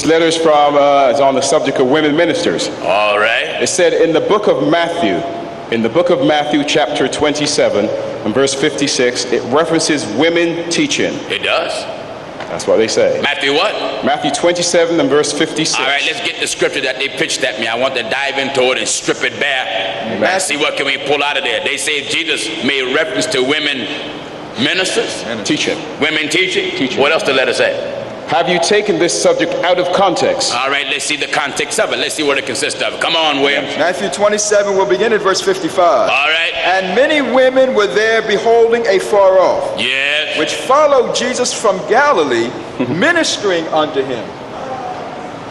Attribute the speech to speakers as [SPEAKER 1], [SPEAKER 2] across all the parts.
[SPEAKER 1] This letter is from, is on the subject of women ministers.
[SPEAKER 2] All right.
[SPEAKER 1] It said in the book of Matthew chapter 27 and verse 56, it references women teaching.
[SPEAKER 2] It does.
[SPEAKER 1] That's what they say.
[SPEAKER 2] Matthew what?
[SPEAKER 1] Matthew 27 and verse 56.
[SPEAKER 2] All right, let's get the scripture that they pitched at me. I want to dive into it and strip it bare. Amen. See what can we pull out of there. They say Jesus made reference to women ministers.
[SPEAKER 1] Teaching.
[SPEAKER 2] Women teaching.
[SPEAKER 1] Teaching.
[SPEAKER 2] What else the letter say?
[SPEAKER 1] Have you taken this subject out of context?
[SPEAKER 2] All right, let's see the context of it. Let's see what it consists of. Come on, Williams.
[SPEAKER 3] Matthew 27, we'll begin at verse 55.
[SPEAKER 2] All right.
[SPEAKER 3] And many women were there beholding afar off,
[SPEAKER 2] yes,
[SPEAKER 3] which followed Jesus from Galilee, ministering unto him.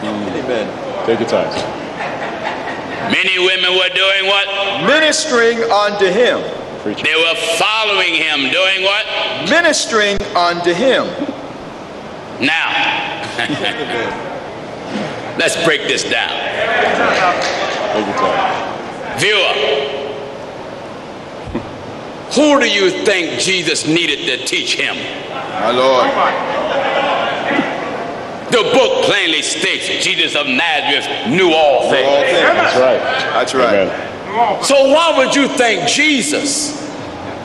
[SPEAKER 3] Amen.
[SPEAKER 1] Take your time.
[SPEAKER 2] Many women were doing what?
[SPEAKER 3] Ministering unto him.
[SPEAKER 1] Preaching.
[SPEAKER 2] They were following him, doing what?
[SPEAKER 3] Ministering unto him.
[SPEAKER 2] Now, let's break this down.
[SPEAKER 1] Take your time.
[SPEAKER 2] Viewer, who do you think Jesus needed to teach him?
[SPEAKER 3] My Lord.
[SPEAKER 2] The book plainly states Jesus of Nazareth knew all things.
[SPEAKER 1] That's right.
[SPEAKER 3] That's right.
[SPEAKER 1] Amen.
[SPEAKER 2] So why would you think Jesus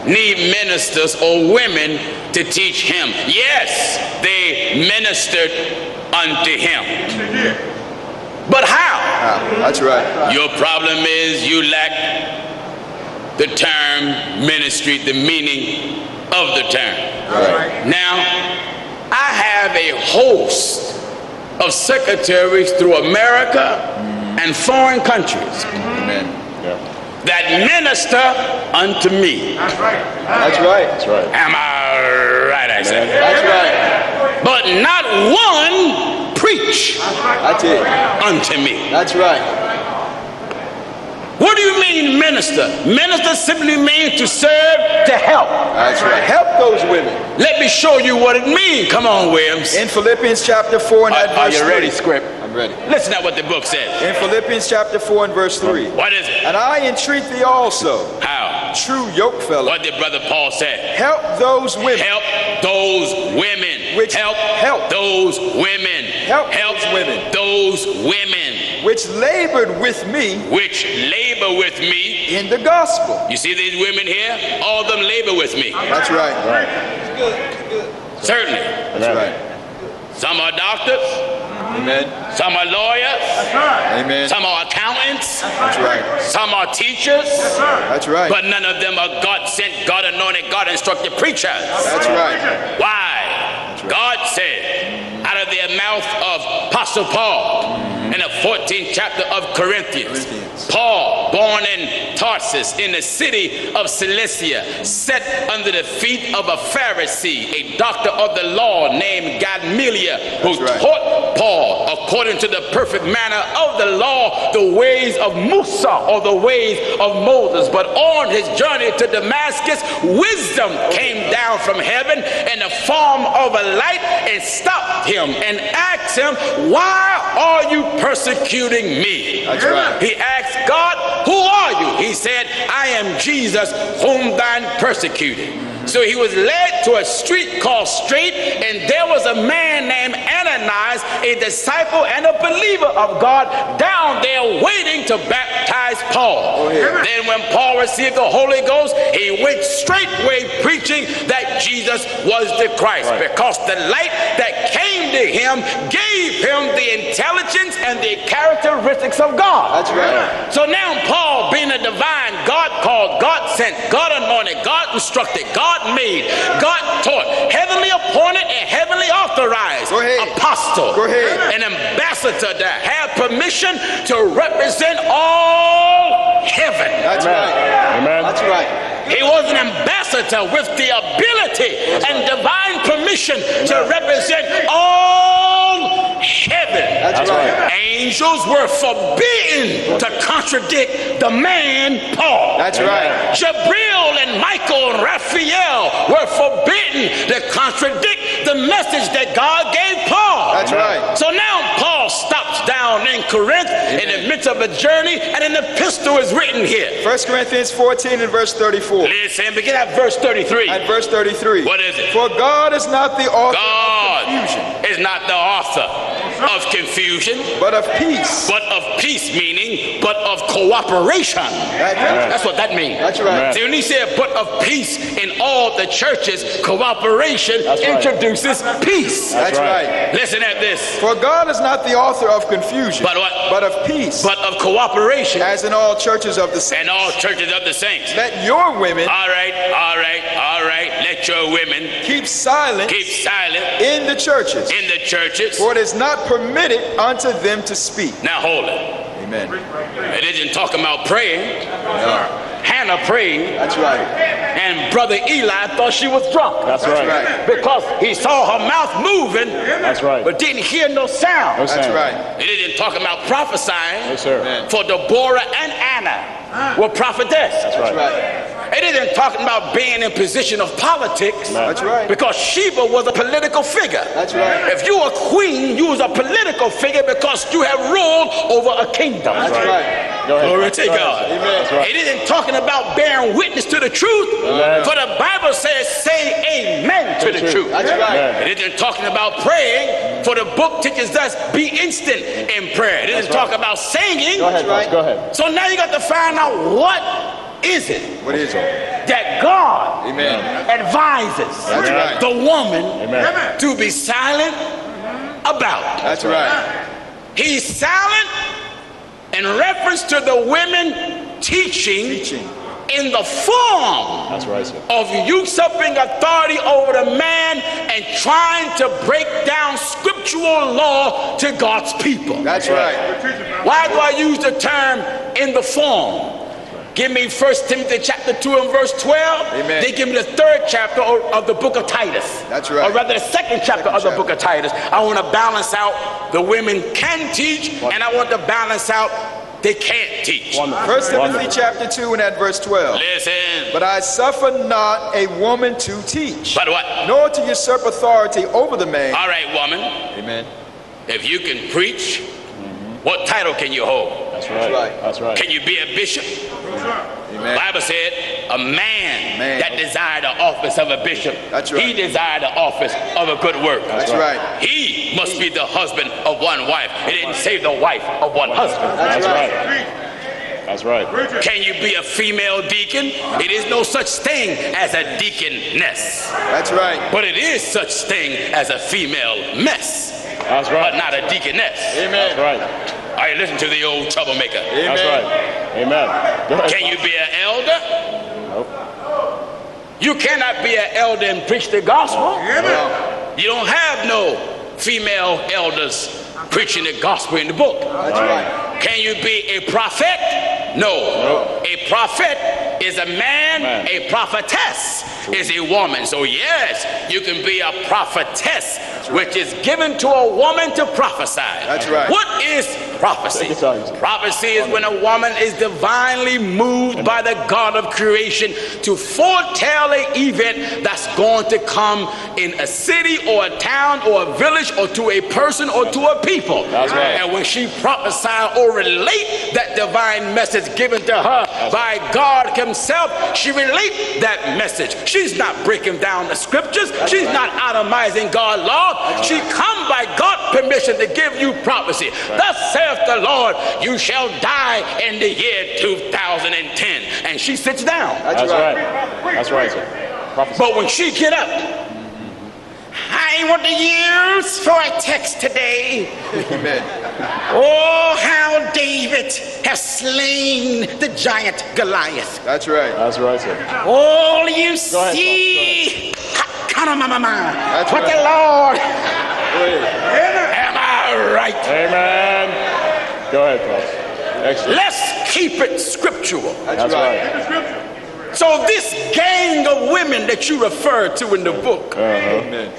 [SPEAKER 2] need ministers or women to teach him? Yes, they ministered unto him. But how?
[SPEAKER 3] That's right.
[SPEAKER 2] Your problem is you lack the term ministry, the meaning of the term.
[SPEAKER 3] Right.
[SPEAKER 2] Now, I have a host of secretaries through America and foreign countries.
[SPEAKER 3] Amen.
[SPEAKER 2] That minister unto me.
[SPEAKER 3] That's right. That's right.
[SPEAKER 1] That's right.
[SPEAKER 2] Am I right, I said?
[SPEAKER 3] That's right.
[SPEAKER 2] But not one preach
[SPEAKER 3] That's it.
[SPEAKER 2] unto me.
[SPEAKER 3] That's right.
[SPEAKER 2] What do you mean minister? Minister simply means to serve, to help.
[SPEAKER 3] That's right. Help those women.
[SPEAKER 2] Let me show you what it means. Come on, Williams.
[SPEAKER 3] In Philippians chapter 4 and
[SPEAKER 2] Are
[SPEAKER 3] verse
[SPEAKER 2] you
[SPEAKER 3] 3.
[SPEAKER 2] ready, Script?
[SPEAKER 3] I'm ready.
[SPEAKER 2] Listen to what the book says.
[SPEAKER 3] In Philippians chapter 4 and verse 3.
[SPEAKER 2] What is it?
[SPEAKER 3] And I entreat thee also,
[SPEAKER 2] How?
[SPEAKER 3] true yoke fellow,
[SPEAKER 2] What did Brother Paul say?
[SPEAKER 3] help those women.
[SPEAKER 2] Help those women.
[SPEAKER 3] Which
[SPEAKER 2] help those women.
[SPEAKER 3] Help those women.
[SPEAKER 2] Those women
[SPEAKER 3] Which labored with me
[SPEAKER 2] which labor with me.
[SPEAKER 3] in the gospel.
[SPEAKER 2] You see these women here? All of them labor with me.
[SPEAKER 3] That's right.
[SPEAKER 2] Certainly.
[SPEAKER 3] That's right.
[SPEAKER 2] Some are doctors.
[SPEAKER 3] Amen.
[SPEAKER 2] Some are lawyers.
[SPEAKER 3] Amen.
[SPEAKER 2] Some are accountants.
[SPEAKER 3] That's right.
[SPEAKER 2] Some are teachers.
[SPEAKER 3] That's right.
[SPEAKER 2] But none of them are God-sent, God-anointed, God-instructed preachers.
[SPEAKER 3] That's right.
[SPEAKER 2] Why? God said out of the mouth of Apostle Paul in the 14th chapter of Corinthians, Paul, born in Tarsus in the city of Cilicia, sat under the feet of a Pharisee, a doctor of the law named Gamaliel, who taught Paul according to the perfect manner of the law, the ways of Musa, or the ways of Moses. But on his journey to Damascus, wisdom came down from heaven in the form of a light and stopped him and asked him, why are you persecuting me?
[SPEAKER 3] That's right.
[SPEAKER 2] He asked God, who are you? He said, I am Jesus whom thine persecuted. So he was led to a street called Straight, and there was a man named Ananias, a disciple and a believer of God, down there waiting to baptize Paul. Then when Paul received the Holy Ghost, he went straightway preaching that Jesus was the Christ, because the light that came to him gave him the intelligence and the characteristics of God.
[SPEAKER 3] That's right.
[SPEAKER 2] So now Paul, being a divine, God called, God sent, God anointed, God instructed, God made, God taught, heavenly appointed and heavenly authorized apostle, an ambassador to have permission to represent all heaven.
[SPEAKER 3] That's right.
[SPEAKER 1] Amen.
[SPEAKER 3] That's right.
[SPEAKER 2] He was an ambassador with the ability and divine permission to represent all heaven.
[SPEAKER 3] That's right.
[SPEAKER 2] Angels were forbidden to contradict the man Paul.
[SPEAKER 3] That's right.
[SPEAKER 2] Gabriel and Michael and Raphael were forbidden to contradict the message that God gave Paul.
[SPEAKER 3] That's right.
[SPEAKER 2] So now Paul stops down in Corinth in the midst of a journey, and an epistle is written here.
[SPEAKER 3] 1 Corinthians 14 and verse 34.
[SPEAKER 2] Listen, begin at verse 33.
[SPEAKER 3] At verse 33.
[SPEAKER 2] What is it?
[SPEAKER 3] For God is not the author
[SPEAKER 2] God
[SPEAKER 3] of confusion.
[SPEAKER 2] is not the author of confusion,
[SPEAKER 3] but of peace.
[SPEAKER 2] but of peace, meaning but of cooperation. That's what that means.
[SPEAKER 3] That's right.
[SPEAKER 2] See, when he said but of peace in all the churches, cooperation introduces peace.
[SPEAKER 3] That's right.
[SPEAKER 2] Listen at this.
[SPEAKER 3] For God is not the author of confusion,
[SPEAKER 2] But what?
[SPEAKER 3] but of peace,
[SPEAKER 2] But of cooperation.
[SPEAKER 3] as in all churches of the saints.
[SPEAKER 2] And all churches of the saints.
[SPEAKER 3] Let your women
[SPEAKER 2] All right. Let your women
[SPEAKER 3] keep silent in the churches,
[SPEAKER 2] in the churches.
[SPEAKER 3] for it is not permitted unto them to speak.
[SPEAKER 2] Now hold it.
[SPEAKER 3] Amen.
[SPEAKER 2] It isn't talking about praying. Hannah prayed,
[SPEAKER 3] That's right.
[SPEAKER 2] and Brother Eli thought she was drunk.
[SPEAKER 4] That's right.
[SPEAKER 2] Because he saw her mouth moving,
[SPEAKER 4] That's right.
[SPEAKER 2] but didn't hear no sound.
[SPEAKER 3] That's right.
[SPEAKER 2] It isn't talking about prophesying.
[SPEAKER 4] Yes, sir.
[SPEAKER 3] Amen.
[SPEAKER 2] For Deborah and Anna were prophetess.
[SPEAKER 4] That's
[SPEAKER 3] That's
[SPEAKER 4] right.
[SPEAKER 3] right.
[SPEAKER 2] It isn't talking about being in position of politics.
[SPEAKER 3] That's right.
[SPEAKER 2] Because Sheba was a political figure.
[SPEAKER 3] That's right.
[SPEAKER 2] If you were a queen, you was a political figure because you have ruled over a kingdom.
[SPEAKER 3] That's right.
[SPEAKER 4] Go ahead.
[SPEAKER 2] Glory to God.
[SPEAKER 3] Amen.
[SPEAKER 4] That's right.
[SPEAKER 2] It isn't talking about bearing witness to the truth.
[SPEAKER 4] Amen.
[SPEAKER 2] For the Bible says, say amen to the truth.
[SPEAKER 3] That's right.
[SPEAKER 4] Amen.
[SPEAKER 2] It isn't talking about praying. For the book teaches us, be instant in prayer. It isn't talking about singing.
[SPEAKER 4] Go ahead,
[SPEAKER 3] That's right.
[SPEAKER 4] Pastor. Go ahead.
[SPEAKER 2] So now you got to find out what is it
[SPEAKER 3] What is it?
[SPEAKER 2] that God
[SPEAKER 3] Amen.
[SPEAKER 2] advises
[SPEAKER 3] That's right.
[SPEAKER 2] the woman
[SPEAKER 4] Amen.
[SPEAKER 2] to be silent about.
[SPEAKER 3] That's right.
[SPEAKER 2] He's silent in reference to the women teaching in the form
[SPEAKER 4] That's right, sir.
[SPEAKER 2] of usurping authority over the man and trying to break down scriptural law to God's people.
[SPEAKER 3] That's right.
[SPEAKER 2] Why do I use the term in the form? Give me 1 Timothy chapter 2 and verse 12.
[SPEAKER 3] Amen.
[SPEAKER 2] Then give me the 3rd chapter of the book of Titus.
[SPEAKER 3] That's right.
[SPEAKER 2] Or rather the 2nd chapter of the book of Titus. I want to balance out the women can teach, and I want to balance out they can't teach.
[SPEAKER 4] Wonderful.
[SPEAKER 3] 1 Timothy
[SPEAKER 4] Wonderful.
[SPEAKER 3] chapter 2 and at verse 12.
[SPEAKER 2] Listen.
[SPEAKER 3] But I suffer not a woman to teach,
[SPEAKER 2] But what?
[SPEAKER 3] nor to usurp authority over the man.
[SPEAKER 2] All right, woman.
[SPEAKER 3] Amen.
[SPEAKER 2] If you can preach, what title can you hold?
[SPEAKER 4] That's right.
[SPEAKER 3] right.
[SPEAKER 4] That's right.
[SPEAKER 2] Can you be a bishop? The
[SPEAKER 3] Amen.
[SPEAKER 2] Bible said a man that desired the office of a bishop.
[SPEAKER 3] That's right.
[SPEAKER 2] He desired the office of a good work.
[SPEAKER 3] That's right.
[SPEAKER 2] He must be the husband of one wife. It didn't say the wife of one husband.
[SPEAKER 4] That's right. That's right.
[SPEAKER 2] Can you be a female deacon? It is no such thing as a deaconess,
[SPEAKER 3] That's right.
[SPEAKER 2] but it is such thing as a female mess,
[SPEAKER 4] That's
[SPEAKER 2] but
[SPEAKER 4] right.
[SPEAKER 2] not a deaconess.
[SPEAKER 3] Amen.
[SPEAKER 4] That's right.
[SPEAKER 2] All right, listen to the old troublemaker.
[SPEAKER 4] That's right. Amen. Go ahead.
[SPEAKER 2] Can you be an elder?
[SPEAKER 4] Nope.
[SPEAKER 2] You cannot be an elder and preach the gospel. You don't have no female elders preaching the gospel in the book.
[SPEAKER 3] That's right.
[SPEAKER 2] Can you be a prophet? No. A prophet is a man. A prophetess is a woman. So yes, you can be a prophetess, which is given to a woman to prophesy.
[SPEAKER 3] That's right.
[SPEAKER 2] What is prophecy?
[SPEAKER 4] Take your time.
[SPEAKER 2] Prophecy is when a woman is divinely moved by the God of creation to foretell an event that's going to come in a city or a town or a village or to a person or to a people.
[SPEAKER 4] That's right.
[SPEAKER 2] And when she prophesies or relate that divine message given to her by God himself, she relate that message. She's not breaking down the scriptures. She's not itemizing God's law. She come by God's permission to give you prophecy. Thus saith the Lord, you shall die in the year 2010. And she sits down.
[SPEAKER 4] That's right. That's right, sir. Prophecy.
[SPEAKER 2] But when she get up, I want to use for a text today.
[SPEAKER 3] Amen.
[SPEAKER 2] Oh, how David has slain the giant Goliath.
[SPEAKER 3] That's right.
[SPEAKER 4] That's right, sir.
[SPEAKER 2] Oh, you
[SPEAKER 4] Go ahead,
[SPEAKER 2] see,
[SPEAKER 3] That's
[SPEAKER 2] what
[SPEAKER 3] right.
[SPEAKER 2] the Lord,
[SPEAKER 3] Go ahead.
[SPEAKER 2] am I right?
[SPEAKER 4] Amen. Go ahead, Pastor. Excellent.
[SPEAKER 2] Let's keep it scriptural.
[SPEAKER 3] That's right.
[SPEAKER 2] So this gang of women that you referred to in the book,
[SPEAKER 3] Amen.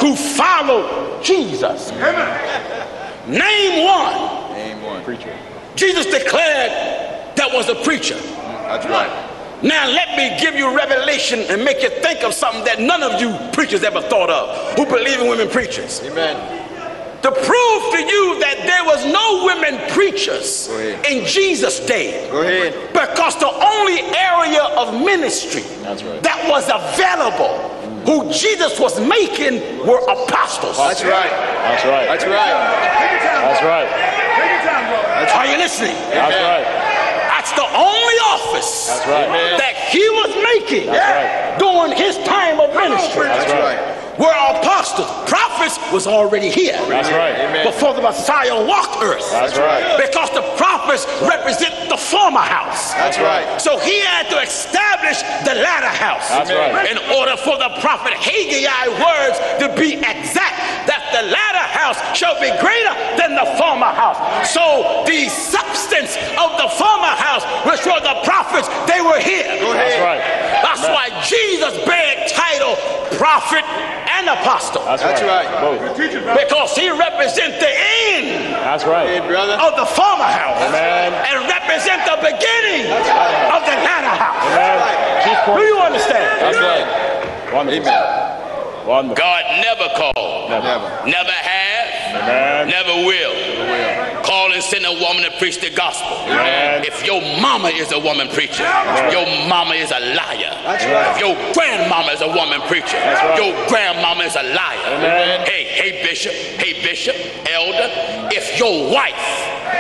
[SPEAKER 2] who followed Jesus, name one.
[SPEAKER 3] Name one.
[SPEAKER 4] Preacher.
[SPEAKER 2] Jesus declared that was a preacher.
[SPEAKER 3] That's right.
[SPEAKER 2] Now let me give you revelation and make you think of something that none of you preachers ever thought of, who believe in women preachers.
[SPEAKER 3] Amen.
[SPEAKER 2] To prove to you that there was no women preachers
[SPEAKER 3] Go ahead.
[SPEAKER 2] in Jesus' day,
[SPEAKER 3] Go ahead.
[SPEAKER 2] because the only area of ministry
[SPEAKER 4] That's right.
[SPEAKER 2] that was available who Jesus was making were apostles.
[SPEAKER 3] That's right.
[SPEAKER 4] That's right.
[SPEAKER 3] That's right.
[SPEAKER 4] That's right.
[SPEAKER 2] Are you listening?
[SPEAKER 4] That's right.
[SPEAKER 2] That's the only office
[SPEAKER 4] That's right.
[SPEAKER 2] that he was making
[SPEAKER 4] That's right.
[SPEAKER 2] during his time of ministry.
[SPEAKER 3] That's right.
[SPEAKER 2] Were apostles. Prophets was already here.
[SPEAKER 4] That's right.
[SPEAKER 2] Before the Messiah walked earth.
[SPEAKER 4] That's right.
[SPEAKER 2] Because the prophets represent the former house.
[SPEAKER 3] That's right.
[SPEAKER 2] So he had to establish the latter house.
[SPEAKER 4] That's right.
[SPEAKER 2] In order for the prophet Haggai words to be exact, that the latter house shall be greater than the former house. So the substance of the former house, which were the prophets, they were here.
[SPEAKER 4] That's right.
[SPEAKER 2] That's why Jesus bear title prophet and apostle.
[SPEAKER 4] That's
[SPEAKER 3] right.
[SPEAKER 4] Both.
[SPEAKER 2] Because he represents the end
[SPEAKER 4] That's right.
[SPEAKER 3] Hey, brother.
[SPEAKER 2] of the former house.
[SPEAKER 4] Amen.
[SPEAKER 2] And represent the beginning of the latter house.
[SPEAKER 4] Amen. Chief
[SPEAKER 2] Do
[SPEAKER 4] point.
[SPEAKER 2] you understand?
[SPEAKER 4] That's right. Wonderful.
[SPEAKER 3] Amen.
[SPEAKER 4] Wonderful.
[SPEAKER 2] God never called,
[SPEAKER 3] Never.
[SPEAKER 2] never has,
[SPEAKER 4] Amen.
[SPEAKER 2] never will. Call and send a woman to preach the gospel.
[SPEAKER 4] Amen.
[SPEAKER 2] If your mama is a woman preacher, your mama is a liar.
[SPEAKER 3] That's right.
[SPEAKER 2] If your grandmama is a woman preacher,
[SPEAKER 4] right.
[SPEAKER 2] your grandmama is a liar.
[SPEAKER 4] Amen.
[SPEAKER 2] Hey bishop, elder, if your wife,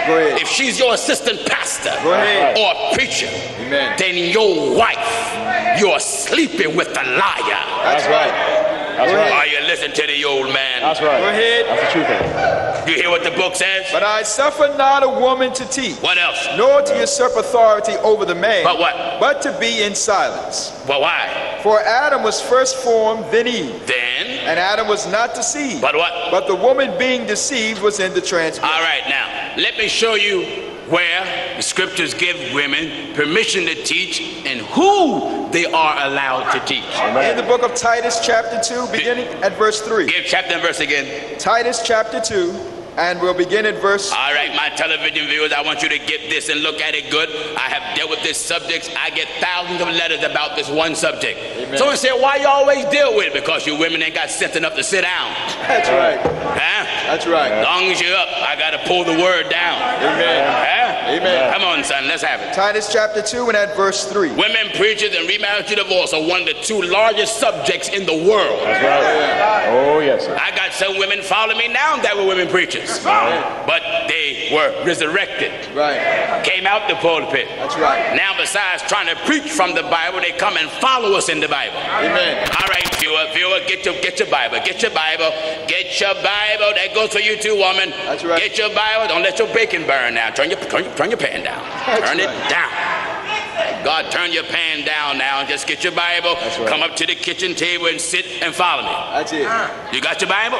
[SPEAKER 3] Go ahead.
[SPEAKER 2] if she's your assistant pastor
[SPEAKER 3] Go ahead.
[SPEAKER 2] or preacher,
[SPEAKER 3] Amen.
[SPEAKER 2] then your wife, you're sleeping with the liar.
[SPEAKER 3] That's right.
[SPEAKER 4] That's right.
[SPEAKER 2] Are you listening to the old man?
[SPEAKER 4] That's right.
[SPEAKER 3] Go ahead.
[SPEAKER 4] That's the truth of it.
[SPEAKER 2] You hear what the book says?
[SPEAKER 3] But I suffer not a woman to teach,
[SPEAKER 2] What else?
[SPEAKER 3] nor to usurp authority over the man,
[SPEAKER 2] But what?
[SPEAKER 3] but to be in silence.
[SPEAKER 2] Well, why?
[SPEAKER 3] For Adam was first formed, then Eve.
[SPEAKER 2] Then,
[SPEAKER 3] And Adam was not deceived.
[SPEAKER 2] but what?
[SPEAKER 3] But the woman being deceived was in the transgression.
[SPEAKER 2] All right, now, let me show you where the scriptures give women permission to teach and who they are allowed to teach.
[SPEAKER 3] In the book of Titus chapter 2, beginning at verse 3.
[SPEAKER 2] Give chapter and verse again.
[SPEAKER 3] Titus chapter 2, and we'll begin at verse.
[SPEAKER 2] All right, my television viewers, I want you to get this and look at it good. I have dealt with this subject. I get thousands of letters about this one subject.
[SPEAKER 3] Amen.
[SPEAKER 2] Someone said, why you always deal with it? Because you women ain't got sense enough to sit down.
[SPEAKER 3] That's right.
[SPEAKER 2] Huh?
[SPEAKER 3] That's right.
[SPEAKER 2] As long as you're up, I got to pull the word down.
[SPEAKER 3] Amen.
[SPEAKER 2] Huh?
[SPEAKER 3] Amen.
[SPEAKER 2] Come on, son, let's have it.
[SPEAKER 3] Titus chapter 2 and at verse 3.
[SPEAKER 2] Women preachers and remarriage to divorce are one of the two largest subjects in the world.
[SPEAKER 4] That's right. Oh, yes, sir.
[SPEAKER 2] I got some women following me now that were women preachers, but they were resurrected,
[SPEAKER 3] Right.
[SPEAKER 2] came out the pulpit.
[SPEAKER 3] That's right.
[SPEAKER 2] Now, besides trying to preach from the Bible, they come and follow us in the Bible.
[SPEAKER 3] Amen.
[SPEAKER 2] All right, viewer, get your Bible, get your Bible. That goes for you too, woman.
[SPEAKER 3] That's right.
[SPEAKER 2] Get your Bible. Don't let your bacon burn now. Turn your pan down.
[SPEAKER 3] That's
[SPEAKER 2] Turn it
[SPEAKER 3] right.
[SPEAKER 2] down. God, turn your pan down now and just get your Bible.
[SPEAKER 4] That's right.
[SPEAKER 2] Come up to the kitchen table and sit and follow me.
[SPEAKER 3] That's it.
[SPEAKER 2] You got your Bible?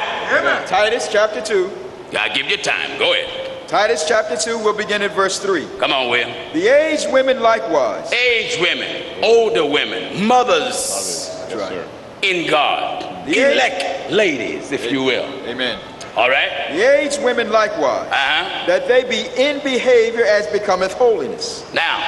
[SPEAKER 3] Titus chapter 2.
[SPEAKER 2] God give you time. Go ahead.
[SPEAKER 3] Titus chapter 2, we'll begin at verse 3.
[SPEAKER 2] Come on, Will.
[SPEAKER 3] The aged women likewise.
[SPEAKER 2] Aged women, older women, mothers
[SPEAKER 3] That's right.
[SPEAKER 2] in God.
[SPEAKER 3] The
[SPEAKER 2] Elect ladies, if you will.
[SPEAKER 3] Amen.
[SPEAKER 2] All right?
[SPEAKER 3] The aged women likewise,
[SPEAKER 2] Uh-huh.
[SPEAKER 3] that they be in behavior as becometh holiness.
[SPEAKER 2] Now,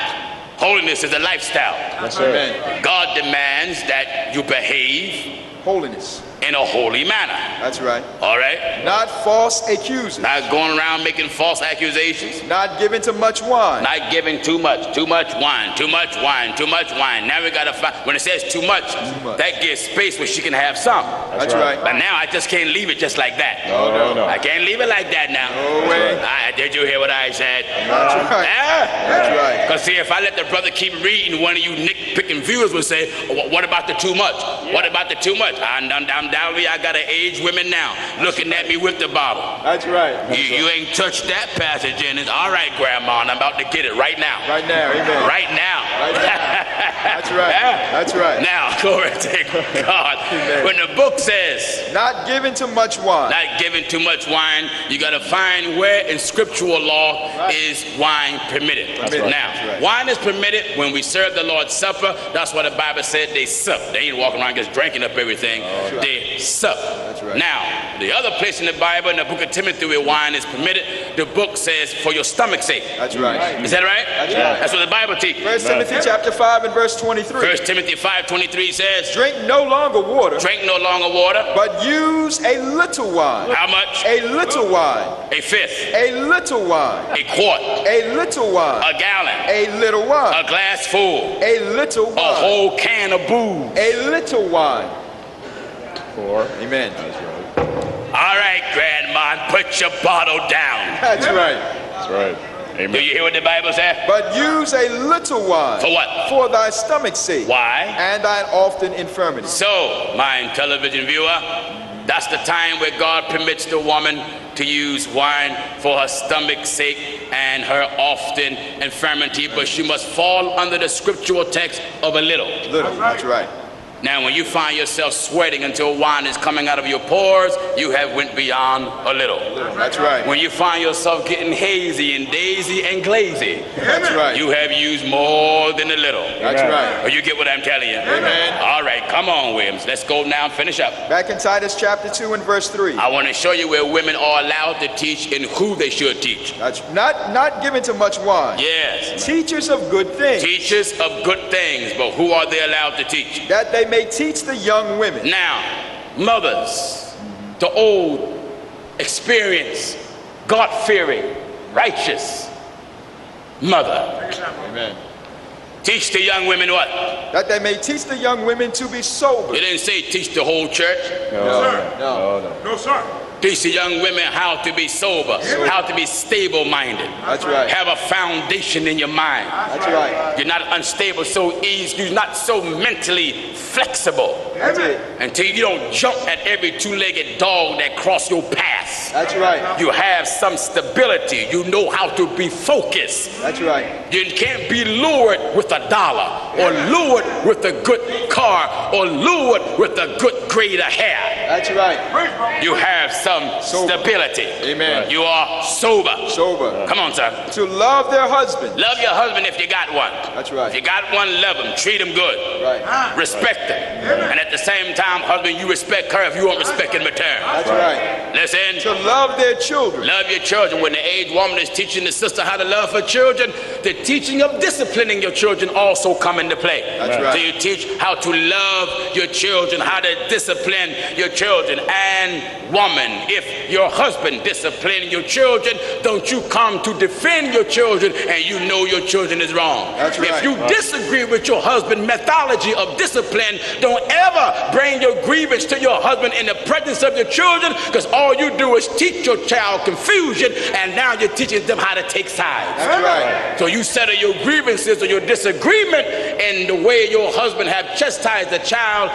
[SPEAKER 2] holiness is a lifestyle.
[SPEAKER 4] Yes, sir.
[SPEAKER 3] Amen.
[SPEAKER 2] God demands that you behave
[SPEAKER 3] Holiness.
[SPEAKER 2] in a holy manner.
[SPEAKER 3] That's right.
[SPEAKER 2] All right?
[SPEAKER 3] Not false accusers.
[SPEAKER 2] Not going around making false accusations.
[SPEAKER 3] Not given to much wine.
[SPEAKER 2] Not giving too much wine, too much wine. Now we gotta find, when it says too much,
[SPEAKER 3] much.
[SPEAKER 2] that gives space where she can have some.
[SPEAKER 3] That's right.
[SPEAKER 2] But now I just can't leave it just like that.
[SPEAKER 4] No.
[SPEAKER 2] I can't leave it like that now.
[SPEAKER 3] No way.
[SPEAKER 2] Did you hear what I said?
[SPEAKER 3] That's right. That's right.
[SPEAKER 2] Because see, if I let the brother keep reading, one of you nitpicking viewers would say, what about the too much? What about the too much? Undoubtedly, I got to age women now looking at me with the bottle.
[SPEAKER 3] That's right.
[SPEAKER 2] You ain't touched that passage, Jennings. All right, Grandma, and I'm about to get it right now.
[SPEAKER 3] Right now. Amen.
[SPEAKER 2] Right now.
[SPEAKER 3] Right now. That's right. That's right.
[SPEAKER 2] Now, glory to God.
[SPEAKER 3] Amen.
[SPEAKER 2] When the book says,
[SPEAKER 3] Not given to much wine.
[SPEAKER 2] not giving too much wine, you got to find where in scriptural law is wine permitted.
[SPEAKER 3] That's right.
[SPEAKER 2] Now,
[SPEAKER 3] That's right.
[SPEAKER 2] wine is permitted when we serve the Lord's Supper. That's what the Bible said they sup. They ain't walking around just drinking up everything. They sup.
[SPEAKER 3] That's right.
[SPEAKER 2] Now, the other place in the Bible, in the book of Timothy, where wine is permitted, the book says for your stomach's sake.
[SPEAKER 3] That's right.
[SPEAKER 2] Is that right?
[SPEAKER 3] That's right.
[SPEAKER 2] That's what the Bible teaches.
[SPEAKER 3] 1 Timothy chapter 5 and verse 23.
[SPEAKER 2] 1 Timothy 5:23 says,
[SPEAKER 3] Drink no longer water,
[SPEAKER 2] drink no longer water.
[SPEAKER 3] but use a little wine.
[SPEAKER 2] How much?
[SPEAKER 3] A little wine.
[SPEAKER 2] A fifth,
[SPEAKER 3] A little wine.
[SPEAKER 2] a quart,
[SPEAKER 3] A little wine.
[SPEAKER 2] a gallon,
[SPEAKER 3] A little wine.
[SPEAKER 2] a glass full,
[SPEAKER 3] A little
[SPEAKER 2] a
[SPEAKER 3] wine.
[SPEAKER 2] whole can of booze.
[SPEAKER 3] A little wine.
[SPEAKER 4] 4.
[SPEAKER 3] Amen.
[SPEAKER 4] That's right.
[SPEAKER 2] All right, Grandma, put your bottle down.
[SPEAKER 3] That's right.
[SPEAKER 4] That's right. Amen.
[SPEAKER 2] Do you hear what the Bible says?
[SPEAKER 3] But use a little wine.
[SPEAKER 2] For what?
[SPEAKER 3] For thy stomach's sake.
[SPEAKER 2] Why?
[SPEAKER 3] And thine often infirmity.
[SPEAKER 2] So, my television viewer, that's the time where God permits the woman to use wine for her stomach's sake and her often infirmity, but she must fall under the scriptural text of a little.
[SPEAKER 3] Little. That's right.
[SPEAKER 2] Now, when you find yourself sweating until wine is coming out of your pores, you have went beyond a little.
[SPEAKER 3] That's right.
[SPEAKER 2] When you find yourself getting hazy and daisy and glazy,
[SPEAKER 3] That's right.
[SPEAKER 2] you have used more than a little.
[SPEAKER 3] That's right.
[SPEAKER 2] Or you get what I'm telling you?
[SPEAKER 3] Amen.
[SPEAKER 2] All right, come on, Williams. Let's go now and finish up.
[SPEAKER 3] Back in Titus chapter 2 and verse 3.
[SPEAKER 2] I want to show you where women are allowed to teach and who they should teach.
[SPEAKER 3] That's not given to much wine.
[SPEAKER 2] Yes.
[SPEAKER 3] Teachers of good things.
[SPEAKER 2] Teachers of good things, but who are they allowed to teach?
[SPEAKER 3] That they may teach the young women.
[SPEAKER 2] Now, mothers, the old, experienced, God-fearing, righteous mother.
[SPEAKER 3] Amen.
[SPEAKER 2] Teach the young women what?
[SPEAKER 3] That they may teach the young women to be sober.
[SPEAKER 2] It didn't say teach the whole church.
[SPEAKER 3] No, sir.
[SPEAKER 2] Teach the young women how to be sober, how to be stable-minded.
[SPEAKER 3] That's right.
[SPEAKER 2] Have a foundation in your mind.
[SPEAKER 3] That's right.
[SPEAKER 2] You're not unstable so easy. You're not so mentally flexible.
[SPEAKER 3] That's it.
[SPEAKER 2] Until you don't jump at every two-legged dog that cross your path.
[SPEAKER 3] That's right.
[SPEAKER 2] You have some stability. You know how to be focused.
[SPEAKER 3] That's right.
[SPEAKER 2] You can't be lured with $1 or lured with a good car or lured with a good grade of hair.
[SPEAKER 3] That's right.
[SPEAKER 2] You have some stability.
[SPEAKER 3] Amen.
[SPEAKER 2] You are sober.
[SPEAKER 3] Sober.
[SPEAKER 2] Come on, sir.
[SPEAKER 3] To love their husband.
[SPEAKER 2] Love your husband if you got one.
[SPEAKER 3] That's right.
[SPEAKER 2] If you got one, love him. Treat him good.
[SPEAKER 3] Right.
[SPEAKER 2] Respect him. And at the same time, husband, you respect her if you won't respect in return.
[SPEAKER 3] That's right.
[SPEAKER 2] Listen.
[SPEAKER 3] To love their children.
[SPEAKER 2] Love your children. When the aged woman is teaching the sister how to love her children, the teaching of disciplining your children also come into play.
[SPEAKER 3] That's right.
[SPEAKER 2] So you teach how to love your children, how to discipline your children. And woman, if your husband disciplining your children, don't you come to defend your children and you know your children is wrong.
[SPEAKER 3] That's right.
[SPEAKER 2] If you disagree with your husband's methodology of discipline, don't ever bring your grievance to your husband in the presence of your children, because all you do is teach your child confusion, and now you're teaching them how to take sides.
[SPEAKER 3] That's right.
[SPEAKER 2] So you settle your grievances or your disagreement in the way your husband have chastised the child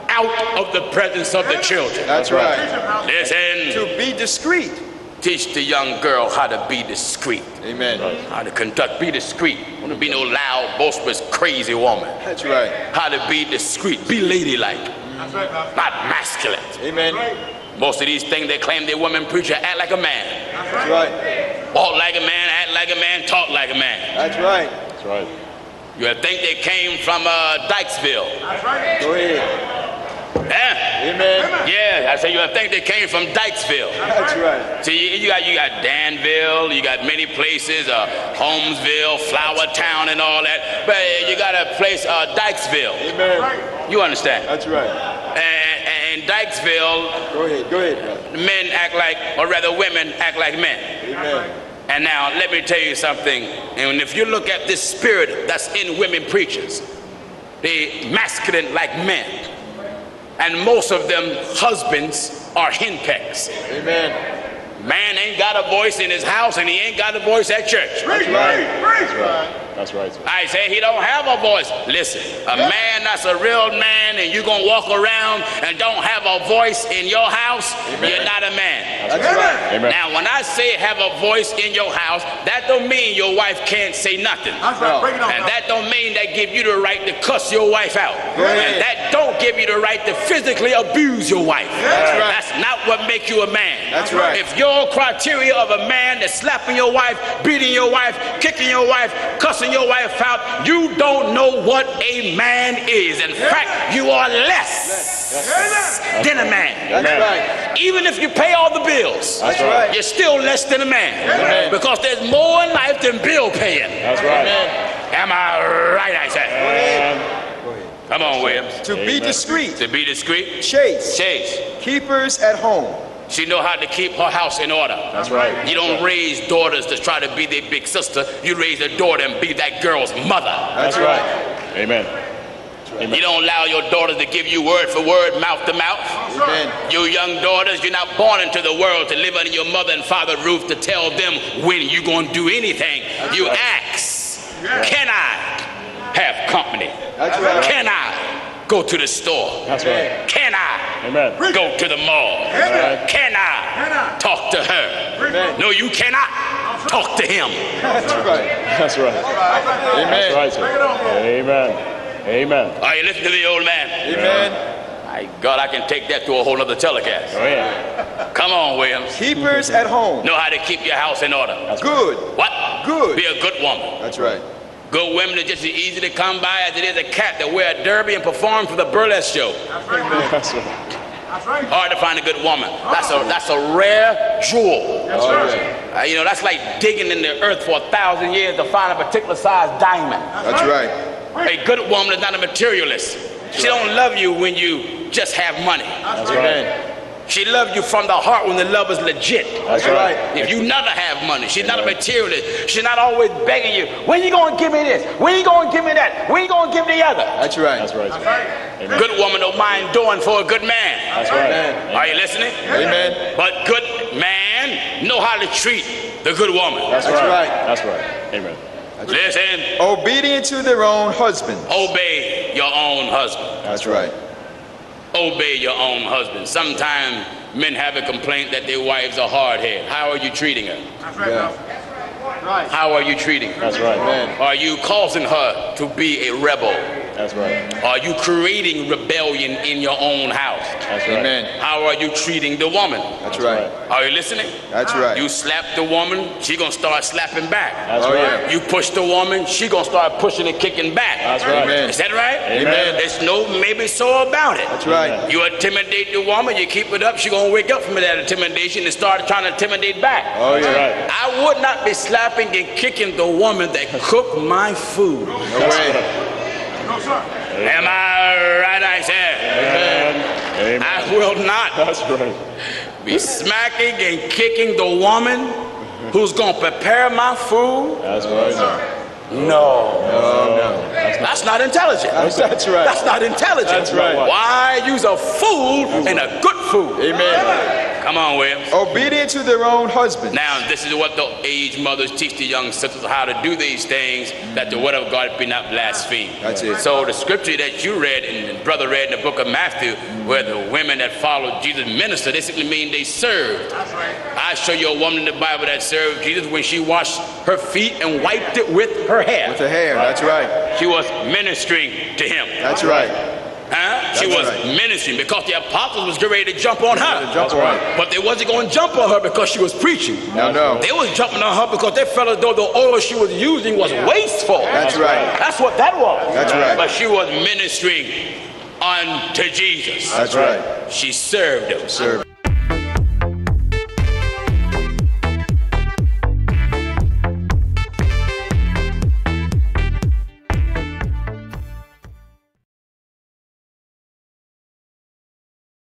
[SPEAKER 2] out of the presence of the children.
[SPEAKER 3] That's right.
[SPEAKER 2] Listen.
[SPEAKER 3] To be discreet.
[SPEAKER 2] Teach the young girl how to be discreet.
[SPEAKER 3] Amen.
[SPEAKER 2] How to conduct, be discreet. Don't want to be no loud, boisterous, crazy woman.
[SPEAKER 3] That's right.
[SPEAKER 2] How to be discreet, be ladylike, not masculine.
[SPEAKER 3] Amen.
[SPEAKER 2] Most of these things they claim they're women preacher act like a man.
[SPEAKER 3] That's right.
[SPEAKER 2] Walk like a man, act like a man, talk like a man.
[SPEAKER 3] That's right.
[SPEAKER 4] That's right.
[SPEAKER 2] You would think they came from Dykesville.
[SPEAKER 3] Go ahead. Amen.
[SPEAKER 2] Yeah, I said you would think they came from Dykesville.
[SPEAKER 3] That's right.
[SPEAKER 2] See, you got Danville, you got many places, Holmesville, Flower Town, and all that. But you got a place, Dykesville.
[SPEAKER 3] Amen.
[SPEAKER 2] You understand?
[SPEAKER 3] That's right.
[SPEAKER 2] And Dykesville,
[SPEAKER 3] Go ahead, brother.
[SPEAKER 2] men act like, or rather women act like men.
[SPEAKER 3] Amen.
[SPEAKER 2] And now let me tell you something. And if you look at this spirit that's in women preachers, they masculine like men. And most of them husbands are henpecks.
[SPEAKER 3] Amen.
[SPEAKER 2] Man ain't got a voice in his house and he ain't got a voice at church.
[SPEAKER 3] That's right.
[SPEAKER 4] That's right. That's right.
[SPEAKER 2] I say he don't have a voice. Listen, a man that's a real man and you're going to walk around and don't have a voice in your house, you're not a man.
[SPEAKER 3] That's right.
[SPEAKER 4] Amen.
[SPEAKER 2] Now, when I say have a voice in your house, that don't mean your wife can't say nothing.
[SPEAKER 3] That's right. Break it down.
[SPEAKER 2] And that don't mean that give you the right to cuss your wife out. And that don't give you the right to physically abuse your wife.
[SPEAKER 3] That's right.
[SPEAKER 2] That's not what make you a man.
[SPEAKER 3] That's right.
[SPEAKER 2] If your criteria of a man that's slapping your wife, beating your wife, kicking your wife, cussing your wife out, you don't know what a man is. In fact, you are less than a man.
[SPEAKER 3] That's right.
[SPEAKER 2] Even if you pay all the bills,
[SPEAKER 3] That's right.
[SPEAKER 2] you're still less than a man.
[SPEAKER 3] Amen.
[SPEAKER 2] Because there's more in life than bill paying.
[SPEAKER 4] That's right.
[SPEAKER 2] Am I right, I say?
[SPEAKER 3] Go ahead.
[SPEAKER 2] Come on, Williams.
[SPEAKER 3] To be discreet.
[SPEAKER 2] To be discreet,
[SPEAKER 3] Chase.
[SPEAKER 2] Chase.
[SPEAKER 3] Keepers at home.
[SPEAKER 2] She know how to keep her house in order.
[SPEAKER 4] That's right.
[SPEAKER 2] You don't raise daughters to try to be their big sister. You raise a daughter and be that girl's mother.
[SPEAKER 3] That's right.
[SPEAKER 4] Amen.
[SPEAKER 3] Right.
[SPEAKER 2] You don't allow your daughters to give you word for word, mouth to mouth.
[SPEAKER 3] Amen.
[SPEAKER 2] You young daughters, you're not born into the world to live under your mother and father roof to tell them when you're going to do anything. You ask, can I have company?
[SPEAKER 3] That's right.
[SPEAKER 2] Can I go to the store?
[SPEAKER 4] That's right.
[SPEAKER 2] Can I
[SPEAKER 4] Amen.
[SPEAKER 2] go to the mall?
[SPEAKER 4] Amen.
[SPEAKER 2] Can I talk to her?
[SPEAKER 3] Amen.
[SPEAKER 2] No, you cannot talk to him.
[SPEAKER 3] That's right.
[SPEAKER 4] That's right.
[SPEAKER 3] Amen.
[SPEAKER 4] That's right, sir. Amen. Amen.
[SPEAKER 2] Are you listening to the old man?
[SPEAKER 3] Amen.
[SPEAKER 2] My God, I can take that to a whole other telecast.
[SPEAKER 4] Oh, yeah.
[SPEAKER 2] Come on, Williams.
[SPEAKER 3] Keepers at home.
[SPEAKER 2] Know how to keep your house in order.
[SPEAKER 3] Good.
[SPEAKER 2] What?
[SPEAKER 3] Good.
[SPEAKER 2] Be a good woman.
[SPEAKER 3] That's right.
[SPEAKER 2] Good women are just as easy to come by as it is a cat that wear a derby and perform for the burlesque show.
[SPEAKER 4] That's right.
[SPEAKER 2] Hard to find a good woman. That's a rare jewel.
[SPEAKER 3] That's right.
[SPEAKER 2] You know, that's like digging in the earth for 1,000 years to find a particular size diamond.
[SPEAKER 3] That's right.
[SPEAKER 2] A good woman is not a materialist. She don't love you when you just have money.
[SPEAKER 4] That's right.
[SPEAKER 2] She loves you from the heart when the love is legit.
[SPEAKER 4] That's right.
[SPEAKER 2] If you never have money, she's not a materialist. She's not always begging you, when you going to give me this? When you going to give me that? When you going to give me the other?
[SPEAKER 3] That's right.
[SPEAKER 4] That's right, sir. Amen.
[SPEAKER 2] Good woman don't mind doing for a good man.
[SPEAKER 4] That's right.
[SPEAKER 3] Amen.
[SPEAKER 2] Are you listening?
[SPEAKER 3] Amen.
[SPEAKER 2] But good man know how to treat the good woman.
[SPEAKER 4] That's
[SPEAKER 3] That's
[SPEAKER 4] right.
[SPEAKER 3] right.
[SPEAKER 4] That's right. Amen.
[SPEAKER 2] Listen,
[SPEAKER 3] Obedient to their own husbands.
[SPEAKER 2] obey your own husband.
[SPEAKER 3] That's right.
[SPEAKER 2] Obey your own husband. Sometimes men have a complaint that their wives are hard-headed. How are you treating her?
[SPEAKER 3] Yeah.
[SPEAKER 2] How are you treating her?
[SPEAKER 4] That's right.
[SPEAKER 3] Amen.
[SPEAKER 2] Are you causing her to be a rebel?
[SPEAKER 4] That's right.
[SPEAKER 2] Are you creating rebellion in your own house?
[SPEAKER 4] That's right.
[SPEAKER 3] Amen.
[SPEAKER 2] How are you treating the woman?
[SPEAKER 3] That's right.
[SPEAKER 2] Are you listening?
[SPEAKER 3] That's right.
[SPEAKER 2] You slap the woman, she gonna start slapping back.
[SPEAKER 4] That's
[SPEAKER 3] Oh,
[SPEAKER 4] right.
[SPEAKER 3] yeah.
[SPEAKER 2] You push the woman, she gonna start pushing and kicking back.
[SPEAKER 4] That's right.
[SPEAKER 3] Amen.
[SPEAKER 2] Is that right?
[SPEAKER 3] Amen.
[SPEAKER 2] There's no maybe so about it.
[SPEAKER 3] That's right.
[SPEAKER 2] You intimidate the woman, you keep it up, she gonna wake up from that intimidation and start trying to intimidate back.
[SPEAKER 3] Oh,
[SPEAKER 4] That's
[SPEAKER 3] yeah.
[SPEAKER 4] right.
[SPEAKER 2] I would not be slapping and kicking the woman that cooked my food.
[SPEAKER 3] No way.
[SPEAKER 2] Am I right, I said?
[SPEAKER 4] Amen. Amen.
[SPEAKER 2] I will not
[SPEAKER 4] That's right.
[SPEAKER 2] be smacking and kicking the woman who's gonna prepare my food.
[SPEAKER 4] That's right, sir.
[SPEAKER 2] No.
[SPEAKER 4] That's
[SPEAKER 2] That's not intelligent.
[SPEAKER 3] That's right.
[SPEAKER 2] That's not intelligent.
[SPEAKER 3] That's right.
[SPEAKER 2] Why use a fool in a good food?
[SPEAKER 3] Amen.
[SPEAKER 2] Come on, Will.
[SPEAKER 3] Obedient to their own husbands.
[SPEAKER 2] Now, this is what the aged mothers teach the young sisters, how to do these things, that the word of God be not blasphemed.
[SPEAKER 3] That's it.
[SPEAKER 2] So the scripture that you read and brother read in the book of Matthew, where the women that followed Jesus ministered, they simply mean they served. I show you a woman in the Bible that served Jesus when she washed her feet and wiped it with her hair.
[SPEAKER 3] With the hair. That's right.
[SPEAKER 2] She was ministering to him.
[SPEAKER 3] That's right.
[SPEAKER 2] She was
[SPEAKER 3] right.
[SPEAKER 2] ministering because the apostles was getting ready to jump on her.
[SPEAKER 3] Jump on.
[SPEAKER 2] But they wasn't going to jump on her because she was preaching.
[SPEAKER 3] No, no.
[SPEAKER 2] They was jumping on her because they felt as though the oil she was using was wasteful.
[SPEAKER 3] That's right.
[SPEAKER 2] That's what that was.
[SPEAKER 3] That's right.
[SPEAKER 2] But she was ministering unto Jesus.
[SPEAKER 3] That's right.
[SPEAKER 2] She served him.
[SPEAKER 3] Serve.